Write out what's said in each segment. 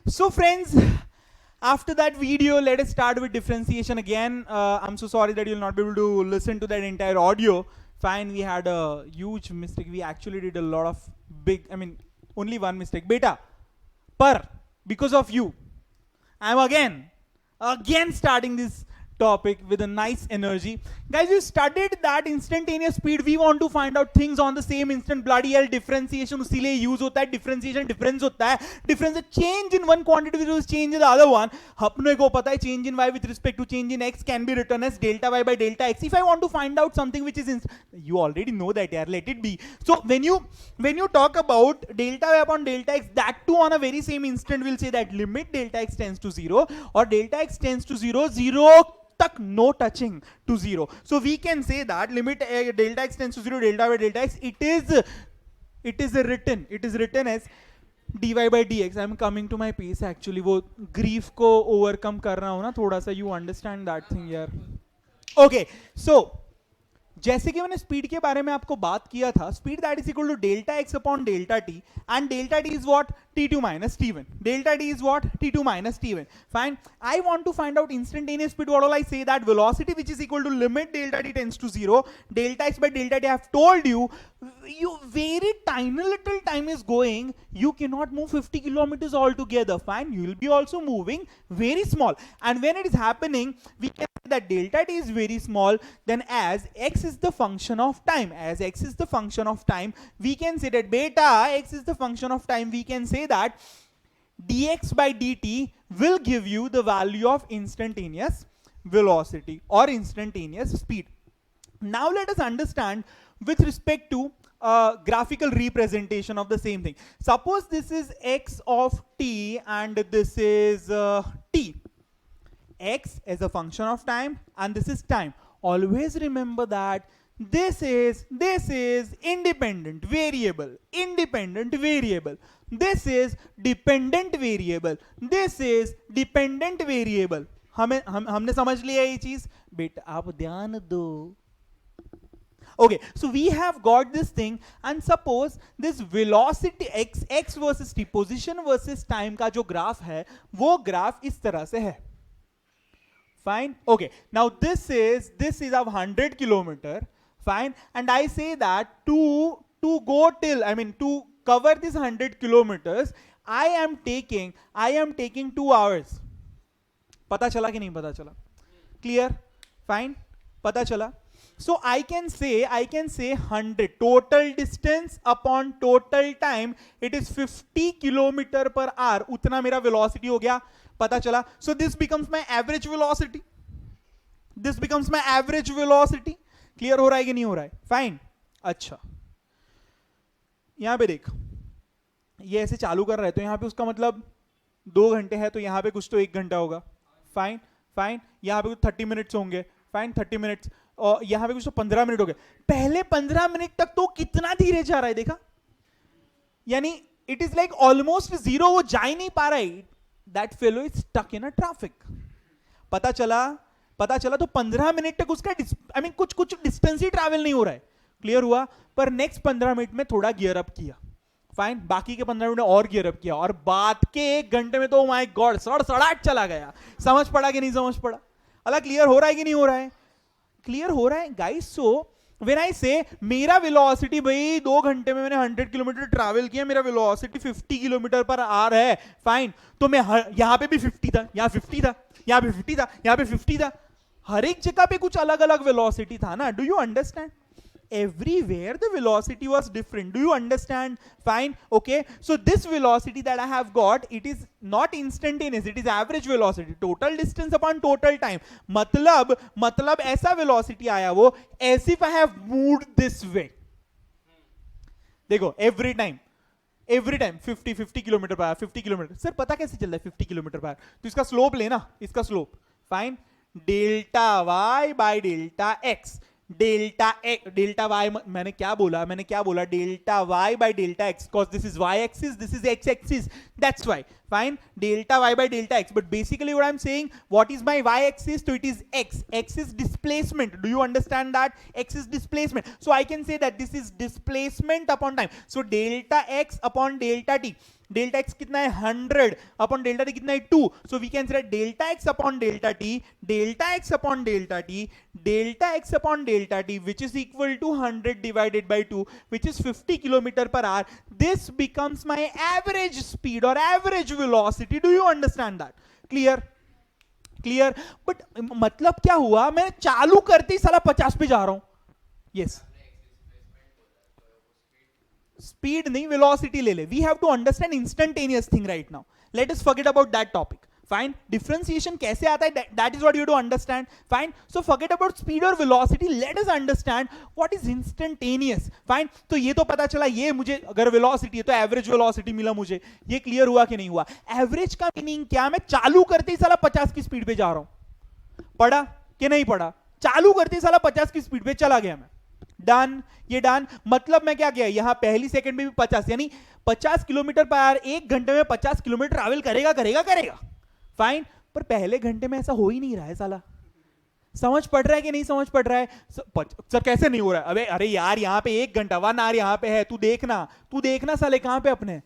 So friends, after that video, let us start with differentiation again. I'm so sorry that you'll not be able to listen to that entire audio. Fine, we had a huge mistake. We actually did a lot of only one mistake. Beta, par, because of you, I'm again starting this topic with a nice energy. Guys, you studied that instantaneous speed. We want to find out things on the same instant. Bloody hell, differentiation उसीलिए use होता है. Differentiation difference होता है. Difference change in one quantity versus change in the other one. अपने को पता है change in y with respect to change in x can be written as delta y by delta x. If I want to find out something which is you already know that, yaar, let it be. So when you talk about delta y upon delta x, that too on a very same instant, we'll say that limit delta x tends to 0 or delta x tends to 0, 0 tak no touching to 0. So we can say that limit delta x tends to 0, delta by delta x, it is written as dy by dx. I'm coming to my pace actually. वो grief को overcome कर रहा हूँ ना थोड़ा सा. You understand that thing यार. Okay, so जैसे कि मैंने स्पीड के बारे में आपको बात किया था, speed that is equal to delta x upon delta t, and delta t is what, t2 minus t1. Delta t is what, t2 minus t1. Fine. I want to find out instantaneous speed. What will I say? That velocity which is equal to limit delta t tends to 0, delta x by delta t. I have told you, very tiny little time is going, you cannot move 50 kilometers altogether. Fine. You will be also moving very small. And when it is happening, we can say that delta t is very small. Then as x is the function of time, we can say that beta x is the function of time. We can say that dx by dt will give you the value of instantaneous velocity or instantaneous speed. Now let us understand with respect to graphical representation of the same thing. Suppose this is x of t and this is t. X is a function of time and this is time. Always remember that this is independent variable. This is dependent variable. This is dependent variable. हमने समझ लिया ये चीज. बेटा आप ध्यान दो. Okay, so we have got this thing, and suppose this velocity x versus t, position versus time का जो ग्राफ है, वो ग्राफ इस तरह से है. Fine. Okay. Now this is of 100 kilometer. Fine. And I say that to cover this 100 kilometers, I am taking 2 hours. पता चला कि नहीं पता चला? Clear? Fine. पता चला? So I can say 100 total distance upon total time, it is 50 kilometer per hour. उतना मेरा velocity हो गया. पता चला? So this becomes my average velocity. Clear हो रहा है कि नहीं हो रहा है? Fine. अच्छा, यहां पे देख, ये ऐसे चालू कर रहा है तो यहां पे उसका मतलब 2 घंटे है, तो यहां पे कुछ तो 1 घंटा होगा. फाइन. यहां पे कुछ 30 मिनट्स होंगे. Fine, 30 minutes. और यहां पे कुछ तो 15 मिनट हो गए. पहले 15 मिनट तक तो कितना धीरे जा रहा है देखा, यानी it is like almost zero. वो जा ही नहीं पा रहा है. That fellow is stuck in a traffic. पता चला तो 15 मिनट तक उसका कुछ डिस्टेंस ही ट्रैवल नहीं हो रहा है. क्लियर हुआ? पर नेक्स्ट 15 मिनट में थोड़ा गियर अप किया. फाइन. बाकी के 15 मिनट में और गियर अप किया, और बाद के 1 घंटे में तो माय गॉड सड़सड़ाहट चला गया. समझ पड़ा कि नहीं समझ पड़ा? अला क्लियर हो रहा है कि नहीं हो रहा है? क्लियर हो रहा है गाइस. सो व्हेन आई से मेरा वेलोसिटी, भाई 2 घंटे में मैंने 100 किलोमीटर ट्रैवल किया, मेरा वेलोसिटी 50 किलोमीटर पर आवर है. फाइन. तो मैं यहां पे भी 50 था, यहां 50 था, यहां पे 50 था, यहां पे 50 था. हर एक जगह पे कुछ अलग अलग वेलोसिटी था ना. Do you understand? Everywhere the velocity was different. Do you understand? Fine. Okay, so this velocity that I have got, it is not instantaneous, it is average velocity, total distance upon total time. मतलब ऐसा velocity आया वो, as if I have moved this way. देखो, every time 50 kilometre पर 50 kilometre. Sir पता कैसे चल रहा है 50 किलोमीटर पर? तो इसका स्लोप लेना, इसका slope. Fine. Delta y by delta x. Delta Y, मैंने क्या बोला delta Y by delta X, because this is Y axis, this is X axis, that's Y. Fine. Delta Y by delta X, but basically what I am saying, what is my Y axis? तो it is X. X is displacement. Do you understand that? X is displacement. So I can say that this is displacement upon time. So delta x upon delta T. Delta X कितना है 100 upon delta T कितना है 2. So we can say delta x upon delta T, delta x upon delta T, delta x upon delta T which is equal to 100 divided by 2 which is 50 kilometre per hour. This becomes my average speed और average velocity. Do you understand that? Clear? Clear. But मतलब क्या हुआ, मैं चालू करते ही साला 50 पे जा रहा हूं. यस, स्पीड नहीं वेलोसिटी ले ले. We have to understand instantaneous thing right now. Let us forget about that topic. Fine. Differentiation कैसे आता है, that is what you to understand. Fine. So forget about speed और velocity. Let us understand what is instantaneous. Fine. तो ये तो पता चला, ये मुझे अगर वेलोसिटी है तो एवरेज वेलोसिटी मिला मुझे. ये क्लियर हुआ कि नहीं हुआ? एवरेज का मीनिंग क्या, मैं चालू करते ही साला 50 की स्पीड पे जा रहा हूं. पढ़ा कि नहीं पढ़ा? चालू करते ही साला 50 की स्पीड पे चला गया मैं. डन. ये डन. मतलब मैं क्या किया, यहां पहली सेकंड में भी 50 यानी 50 किलोमीटर पर आवर, एक घंटे में 50 किलोमीटर ट्रैवल करेगा करेगा करेगा. फाइन. पर पहले घंटे में ऐसा हो ही नहीं रहा है साला. समझ पड़ रहा है कि नहीं समझ पड़ रहा है? सर कैसे नहीं हो रहा है? अबे अरे यार, यहां पे 1 घंटा 1 आवर यहां पे है. तू देखना साले कहां पे अपने.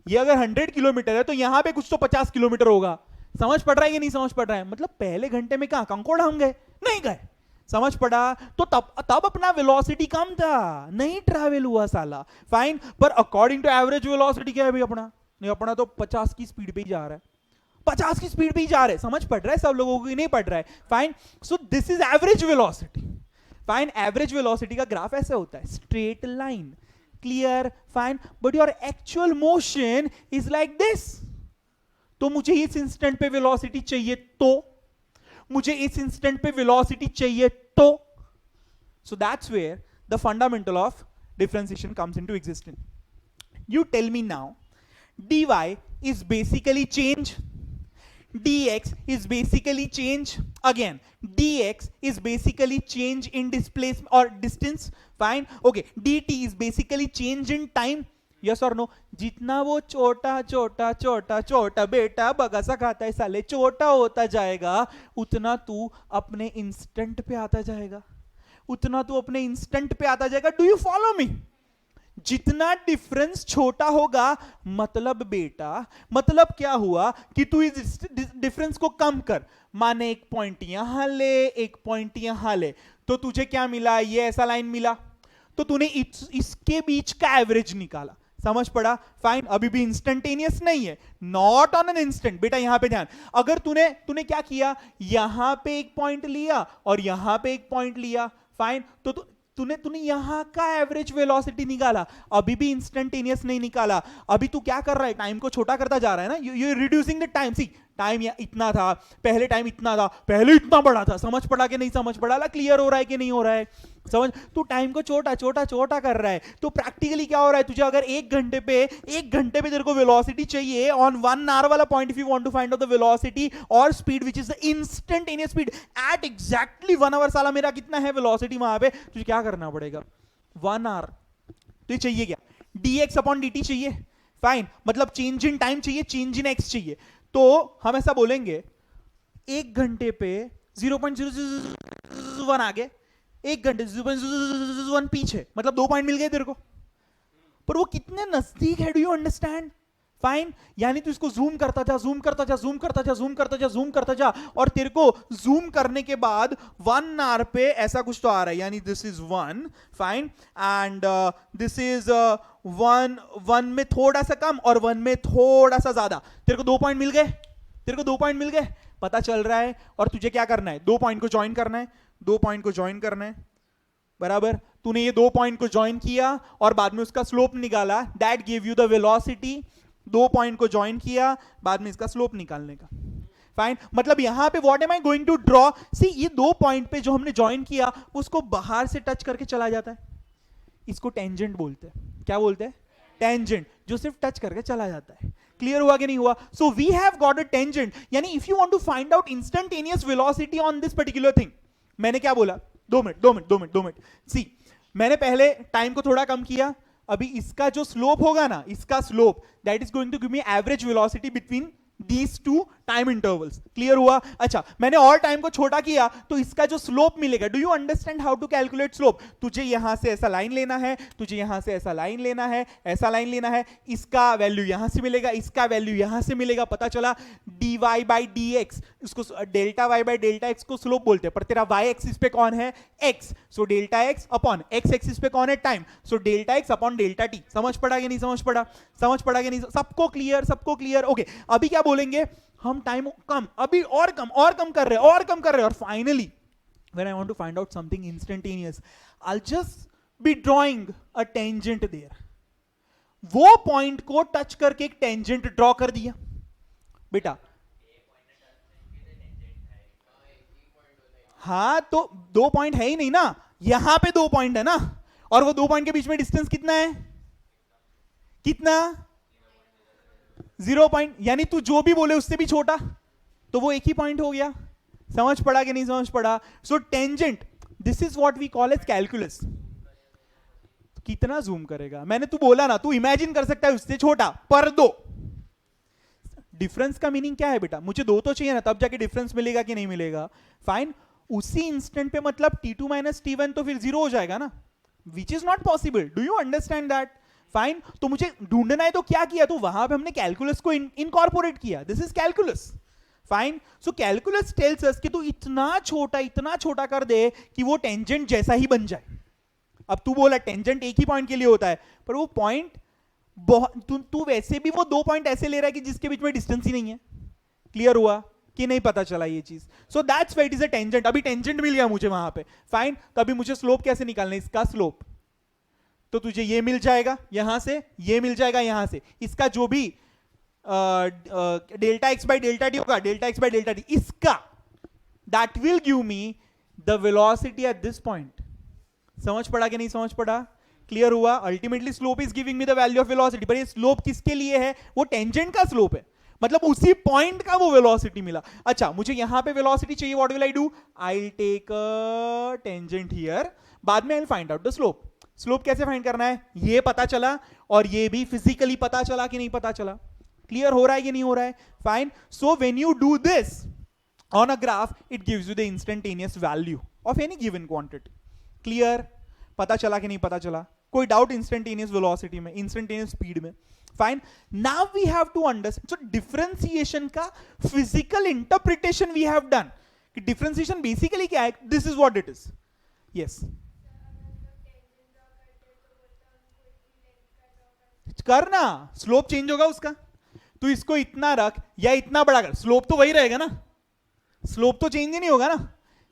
ये अगर 100 किलोमीटर है तो यहां पे कुछ तो 50 किलोमीटर होगा. समझ पड़ रहा है कि नहीं समझ पड़ रहा है? मतलब पहले घंटे में कहां कंकोड़ हम गए? नहीं गए. समझ पड़ा? तो तब अपना वेलोसिटी कम था, नहीं ट्रैवल हुआ साला. फाइन. पर अकॉर्डिंग टू एवरेज वेलोसिटी क्या है भाई अपना? नहीं, अपना तो 50 की स्पीड पे ही जा रहा है. 50 की स्पीड पे ही जा रहे हैं. समझ पड़ रहा है सब लोगों को? नहीं पड़ रहा है? Fine. So this is average velocity. Fine. Average velocity का ग्राफ ऐसे होता है, straight line. Clear? Fine. But your actual motion is like this. तो मुझे इस इंस्टेंट पे वेलोसिटी चाहिए, तो मुझे इस इंस्टेंट पे वेलोसिटी चाहिए, तो so that's where the fundamental of differentiation comes into existence. You tell me now, dy is basically change, dx is basically change. Again, dx is basically change in displacement or distance. Fine. Okay, dt is basically change in time. Yes or no? जितना वो छोटा छोटा छोटा छोटा बेटा बगासा खाता है साले, छोटा होता जाएगा, उतना तू अपने इंस्टेंट पे आता जाएगा. उतना तू अपने इंस्टेंट पे आता जाएगा. Do you follow me? जितना डिफरेंस छोटा होगा, मतलब बेटा, मतलब क्या हुआ कि तू इस डिफरेंस को कम कर. माने एक पॉइंट यहां ले, एक पॉइंट यहां ले, तो तुझे क्या मिला? ये ऐसा लाइन मिला. तो तूने इसके बीच का एवरेज निकाला. समझ पड़ा? फाइन. अभी भी इंस्टेंटेनियस नहीं है, नॉट ऑन एन इंस्टेंट. बेटा यहां पे ध्यान. अगर तूने क्या किया, यहां पे एक पॉइंट लिया और यहां पे एक पॉइंट लिया. फाइन. तो तूने यहां का एवरेज वेलोसिटी निकाला, अभी भी इंस्टेंटेनियस नहीं निकाला. अभी तू क्या कर रहा है, टाइम को छोटा करता जा रहा है ना. You reducing the time. See, time इतना था पहले, टाइम इतना था पहले, इतना बड़ा था. समझ पड़ा कि नहीं समझ पड़ा? क्लियर हो रहा है कि नहीं हो रहा है? समझ. तू टाइम को छोटा छोटा छोटा कर रहा है. तो प्रैक्टिकली क्या हो रहा है, तुझे अगर एक घंटे पे तेरे को वेलोसिटी चाहिए ऑन 1 आवर वाला point, if you want to find out the velocity और speed which is the instantaneous speed at exactly 1 hour. साला मेरा कितना है वेलोसिटी वहां पे, तुझे क्या करना पड़ेगा? 1 आवर. तो ये चाहिए क्या? dx अपॉन dt चाहिए. फाइन. मतलब चेंज इन टाइम चाहिए, चेंज इन एक्स चाहिए. तो हम ऐसा बोलेंगे, 1 घंटे पे 0.001 आगे, 1 घंटे 0.001 पीछे, मतलब 2 पॉइंट मिल गए तेरे को. पर वो कितने नजदीक है, डू यू अंडरस्टैंड? फाइन. यानी तू इसको जूम करता जा, जूम करता जा, जूम करता जा, जूम करता जा, जूम करता जा, और तेरे को जूम करने के बाद 1 आवर पे ऐसा कुछ तो आ रहा है. यानी this is 1. Fine. And this is 1 में थोड़ा सा कम और 1 में थोड़ा सा ज्यादा. तेरे को 2 पॉइंट मिल गए, तेरे को 2 पॉइंट मिल गए, पता चल रहा है. और तुझे क्या करना है, 2 पॉइंट को ज्वाइन करना है, 2 पॉइंट को ज्वाइन करना है. बराबर. तूने ये 2 पॉइंट को ज्वाइन किया और बाद में उसका स्लोप निकाला. That give you the velocity. 2 point को ज्वाइन किया, बाद में इसका स्लोप निकालने का. फाइन. मतलब यहां पे what am I going to draw. See, ये 2 पॉइंट पे जो हमने ज्वाइन किया उसको बाहर से टच करके चला जाता है. इसको टेंजेंट बोलते हैं. क्या बोलते हैं? टेंजेंट. जो सिर्फ टच करके चला जाता है. क्लियर हुआ कि नहीं हुआ? So we have got a tangent. यानी if you want to find out instantaneous velocity on this particular thing, मैंने क्या बोला? 2 मिनट. सी, मैंने पहले टाइम को थोड़ा कम किया. अभी इसका जो स्लोप होगा ना, इसका slope, that is going to give me average velocity between these two time intervals. Clear हुआ? अच्छा, मैंने और टाइम को छोटा किया तो इसका जो स्लोप मिलेगा, do you understand how to calculate slope? तुझे यहां से ऐसा लाइन लेना है, तुझे यहां से ऐसा लाइन लेना है, ऐसा लाइन लेना है, इसका वैल्यू यहां से मिलेगा, इसका वैल्यू यहां से मिलेगा. पता चला dy बाई डी एक्स, इसको delta y by delta x को स्लोप बोलते हैं. पर तेरा y एक्सिस पे कौन है? x. So delta x upon x axis पे कौन है? Time. So delta x upon delta t. समझ पड़ा कि नहीं समझ पड़ा? समझ पड़ा कि नहीं? सबको क्लियर? सबको क्लियर? ओके. अभी क्या बोलेंगे हम? टाइम कम, अभी और कम कर रहे हैं, और कम कर रहे हैं, और finally when I want to find out something instantaneous, I'll just be drawing a tangent there. वो पॉइंट को टच करके एक टेंजेंट ड्रॉ कर दिया बेटा. हाँ, तो दो पॉइंट है ही नहीं ना, यहां पे दो पॉइंट है ना, और वो दो पॉइंट के बीच में डिस्टेंस कितना है? कितना? 0 पॉइंट. यानी तू जो भी बोले उससे भी छोटा, तो वो एक ही पॉइंट हो गया. समझ पड़ा कि नहीं समझ पड़ा? So tangent, this is what we call as calculus. कितना जूम करेगा? मैंने तू बोला ना, तू इमेजिन कर सकता है उससे छोटा, पर दो. डिफरेंस का मीनिंग क्या है बेटा? मुझे दो तो चाहिए ना, तब जाके डिफरेंस मिलेगा कि नहीं मिलेगा. फाइन. उसी इंस्टेंट पे मतलब t2 माइनस t1 तो फिर जीरो हो जाएगा ना, which is not possible. Do you understand that? Fine. तो मुझे ढूंढना है तो क्या किया? तो वहां पे हमने कैलकुलस को इनकॉर्पोरेट किया. This is calculus. Fine. So calculus tells us कि तू इतना छोटा कर दे कि वो टेंजेंट जैसा ही बन जाए. अब तू बोला टेंजेंट एक ही पॉइंट के लिए होता है, पर वो पॉइंट तू वैसे भी वो दो पॉइंट ऐसे ले रहा है कि जिसके बीच में डिस्टेंस ही नहीं है. क्लियर हुआ कि नहीं? पता चला ये चीज. So that's why it is a tangent. अभी टेंजेंट मिल गया मुझे वहां पे. फाइन. तो अभी मुझे स्लोप कैसे निकालना है? इसका स्लोप. तो तुझे ये मिल जाएगा यहां से, ये मिल जाएगा यहां से. इसका जो भी delta X by delta T होगा, delta X by delta T, इसका that will give me the velocity at this point. समझ पड़ा कि नहीं समझ पड़ा? क्लियर हुआ? Ultimately slope is giving me the value of velocity. पर ये स्लोप किसके लिए है? वो टेंजेंट का स्लोप है, मतलब उसी पॉइंट का वो वेलोसिटी मिला. अच्छा, मुझे यहां पे वेलोसिटी चाहिए. What will I do? I will take a tangent here. बाद में I will find out the slope. Slope कैसे फाइंड करना है ये पता चला, और ये भी फिजिकली पता चला कि नहीं पता चला? क्लियर हो रहा है कि नहीं हो रहा है? Fine. So when you do this on a graph, it gives you the instantaneous value of any given quantity. Clear? पता चला कि नहीं पता चला? कोई डाउट इंस्टेंटेनियस वेलोसिटी में, इंस्टेंटेनियस स्पीड में? Fine. Now we have to understand. So differentiation का physical interpretation we have done. कि डिफरेंशिएशन बेसिकली क्या है? This is what it is. Yes, करना. स्लोप चेंज होगा उसका. तू इसको इतना रख या इतना बड़ा कर, स्लोप तो वही रहेगा ना. स्लोप तो चेंज ही नहीं होगा ना.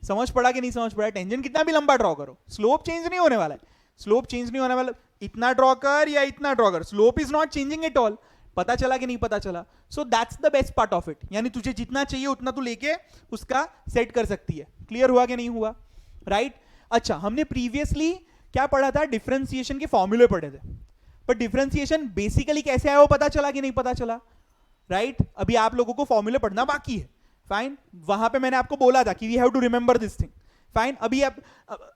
समझ पड़ा कि नहीं समझ पड़ा? टेंजेंट कितना भी लंबा ड्रॉ करो, स्लोप चेंज नहीं होने वाला है. स्लोप चेंज नहीं होने वाला. इतना ड्रॉ कर या इतना ड्रॉ कर, slope is not changing at all. पता चला कि नहीं पता चला? So that's the best part of it. यानी तुझे जितना चाहिए उतना तू लेके उसका सेट कर सकती है. क्लियर हुआ कि नहीं हुआ? राइट. अच्छा, हमने प्रीवियसली क्या पढ़ा था? डिफरेंशिएशन के फॉर्मूले पढ़े थे. पर डिफरेंशिएशन बेसिकली कैसे आया वो पता चला कि नहीं पता चला? राइट. अभी आप लोगों को फॉर्मूले पढ़ना बाकी है. फाइन. वहां पे मैंने आपको बोला था कि we have to remember this thing. Fine. अभी आप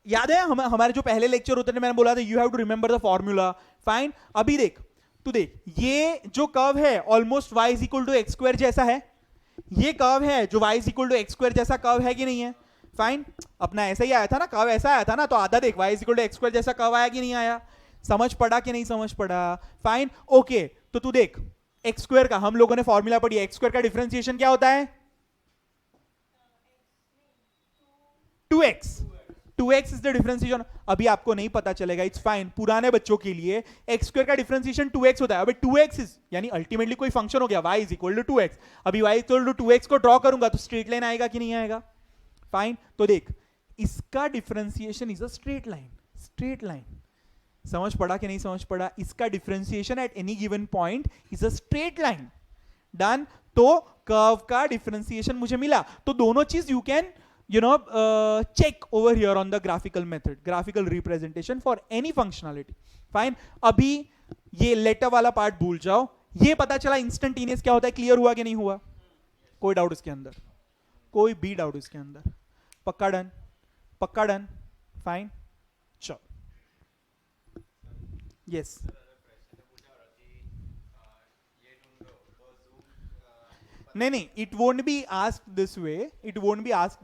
याद है हमारे जो पहले लेक्चर होते थे, मैंने बोला था you have to remember the formula. Fine. अभी देख, तू देख, ये जो कर्व है almost y is equal to x square जैसा है. ये कर्व है जो y is equal to x square जैसा कर्व है कि नहीं है? फाइन. अपना ऐसा ही आया था ना, कर्व ऐसा आया था ना, तो आधा देख y is equal to x square जैसा कर्व आया कि नहीं आया? समझ पड़ा कि नहीं समझ पड़ा? फाइन. ओके. तो तू देख, एक्स स्क्वायर का हम लोगों ने फॉर्मूला पढ़ी. एक्स स्क्वायर का डिफरेंशिएशन क्या होता है? 2x. 2x is the differentiation. अभी आपको नहीं पता चलेगा, इट्स फाइन. पुराने बच्चों के लिए एक्स स्क्वायर का डिफरेंशिएशन 2x होता है. अबे 2x इज यानी अल्टीमेटली कोई फंक्शन हो गया y is equal to 2x. अभी y इक्वल टू 2x को ड्रॉ करूंगा तो स्ट्रेट लाइन आएगा कि नहीं आएगा? फाइन. तो देख, इसका differentiation is a straight line. Straight line. समझ पड़ा कि नहीं समझ पड़ा? इसका differentiation at any given point is a straight line. Done. तो कर्व का डिफरेंशिएशन मुझे मिला. तो दोनों चीज you can check over here on the graphical method, graphical representation for any functionality. Fine. अभी ये लेटर वाला पार्ट भूल जाओ. ये पता चला इंस्टेंटेनियस क्या होता है. क्लियर हुआ कि नहीं हुआ? कोई डाउट इसके अंदर? कोई भी डाउट इसके अंदर? पक्का डन? पक्का डन? फाइन. चलो. यस. नहीं नहीं, it won't be asked this way. It won't be asked